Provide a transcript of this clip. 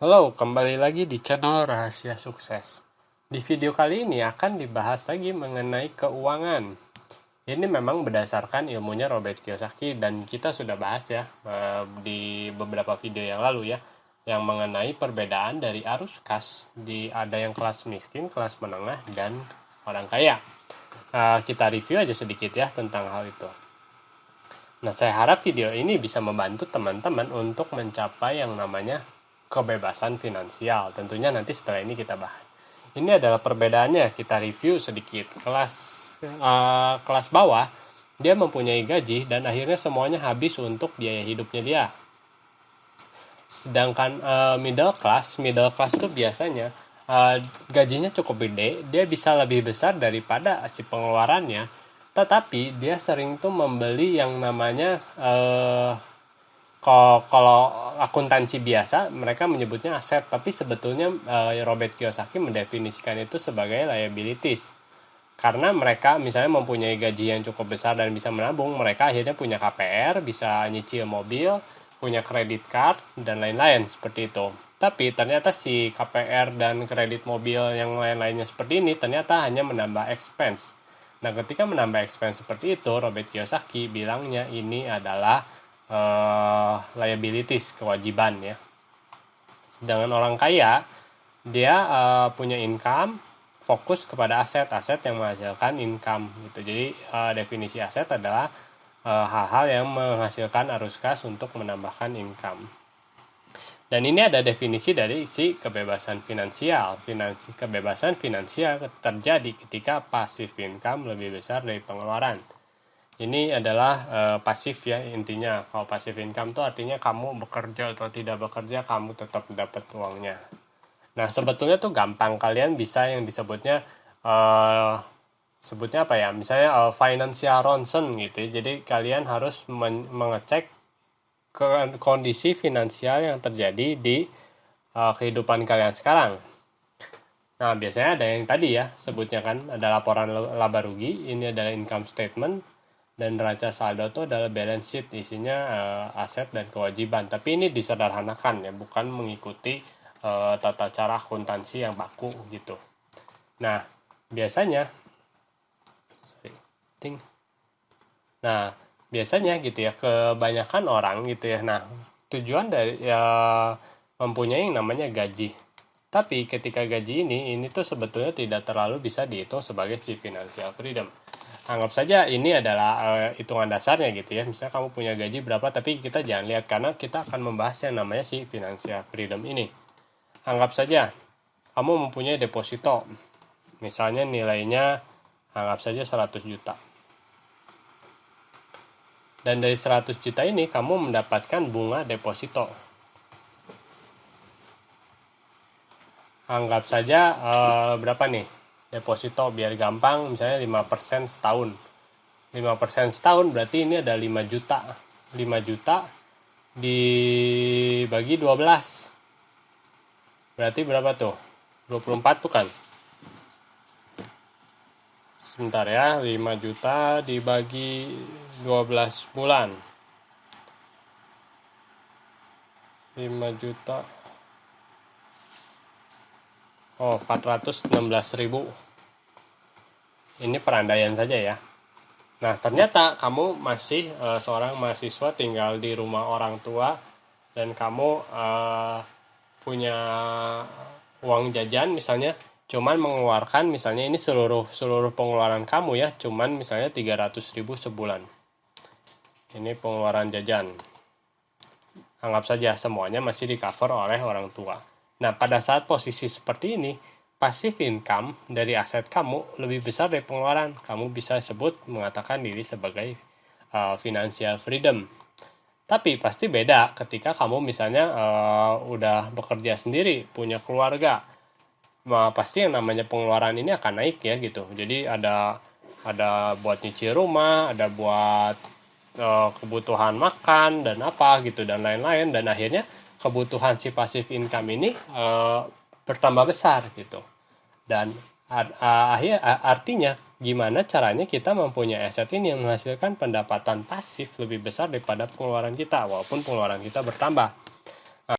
Halo, kembali lagi di channel Rahasia Sukses. Di video kali ini akan dibahas lagi mengenai keuangan. Ini memang berdasarkan ilmunya Robert Kiyosaki dan kita sudah bahas ya di beberapa video yang lalu ya, yang mengenai perbedaan dari arus kas di ada yang kelas miskin, kelas menengah, dan orang kaya. Kita review aja sedikit ya tentang hal itu. Nah, saya harap video ini bisa membantu teman-teman untuk mencapai yang namanya kebebasan finansial. Tentunya nanti setelah ini kita bahas. Ini adalah perbedaannya, kita review sedikit. Kelas bawah, dia mempunyai gaji dan akhirnya semuanya habis untuk biaya hidupnya dia. Sedangkan middle class itu biasanya gajinya cukup gede, dia bisa lebih besar daripada si pengeluarannya, tetapi dia sering tuh membeli yang namanya kalau akuntansi biasa mereka menyebutnya aset, tapi sebetulnya Robert Kiyosaki mendefinisikan itu sebagai liabilities. Karena mereka misalnya mempunyai gaji yang cukup besar dan bisa menabung, mereka akhirnya punya KPR, bisa nyicil mobil, punya kredit card, dan lain-lain seperti itu. Tapi ternyata si KPR dan kredit mobil yang lain-lainnya seperti ini ternyata hanya menambah expense. Nah, ketika menambah expense seperti itu, Robert Kiyosaki bilangnya ini adalah liabilities, kewajiban ya. Sedangkan orang kaya, dia punya income, fokus kepada aset-aset yang menghasilkan income gitu. Jadi definisi aset adalah hal-hal yang menghasilkan arus kas untuk menambahkan income. Dan ini ada definisi dari si kebebasan finansial. Kebebasan finansial terjadi ketika passive income lebih besar dari pengeluaran. Ini adalah pasif ya intinya. Kalau passive income itu artinya kamu bekerja atau tidak bekerja, kamu tetap dapat uangnya. Nah, sebetulnya tuh gampang. Kalian bisa yang disebutnya sebutnya apa ya? Misalnya financial ronsen gitu ya. Jadi kalian harus mengecek kondisi finansial yang terjadi di kehidupan kalian sekarang. Nah, biasanya ada yang tadi ya, sebutnya kan ada laporan laba rugi, ini adalah income statement, dan neraca saldo itu adalah balance sheet, isinya aset dan kewajiban. Tapi ini disederhanakan ya, bukan mengikuti tata cara akuntansi yang baku gitu. Nah, biasanya ting. Nah, biasanya gitu ya, kebanyakan orang gitu ya. Nah, tujuan dari ya mempunyai yang namanya gaji. Tapi ketika gaji ini tuh sebetulnya tidak terlalu bisa dihitung sebagai si financial freedom. Anggap saja ini adalah hitungan dasarnya gitu ya. Misalnya kamu punya gaji berapa, tapi kita jangan lihat karena kita akan membahas yang namanya si financial freedom ini. Anggap saja kamu mempunyai deposito. Misalnya nilainya anggap saja 100 juta. Dan dari 100 juta ini kamu mendapatkan bunga deposito. Anggap saja berapa nih deposito biar gampang, misalnya 5% setahun. 5% setahun berarti ini ada 5 juta. 5 juta dibagi 12. Berarti berapa tuh? 24 bukan? Sebentar ya, 5 juta dibagi 12 bulan. 5 juta. Oh, 416.000. Ini perandaian saja ya. Nah, ternyata kamu masih seorang mahasiswa tinggal di rumah orang tua dan kamu punya uang jajan misalnya cuman mengeluarkan, misalnya ini seluruh pengeluaran kamu ya, cuman misalnya 300.000 sebulan. Ini pengeluaran jajan. Anggap saja semuanya masih di cover oleh orang tua. Nah, pada saat posisi seperti ini, passive income dari aset kamu lebih besar dari pengeluaran. Kamu bisa sebut mengatakan diri sebagai financial freedom. Tapi pasti beda ketika kamu misalnya udah bekerja sendiri, punya keluarga. Pasti yang namanya pengeluaran ini akan naik ya gitu. Jadi ada buat nyicil rumah, ada buat kebutuhan makan dan apa gitu dan lain-lain, dan akhirnya kebutuhan si passive income ini bertambah besar gitu. Dan artinya gimana caranya kita mempunyai aset ini yang menghasilkan pendapatan pasif lebih besar daripada pengeluaran kita, walaupun pengeluaran kita bertambah.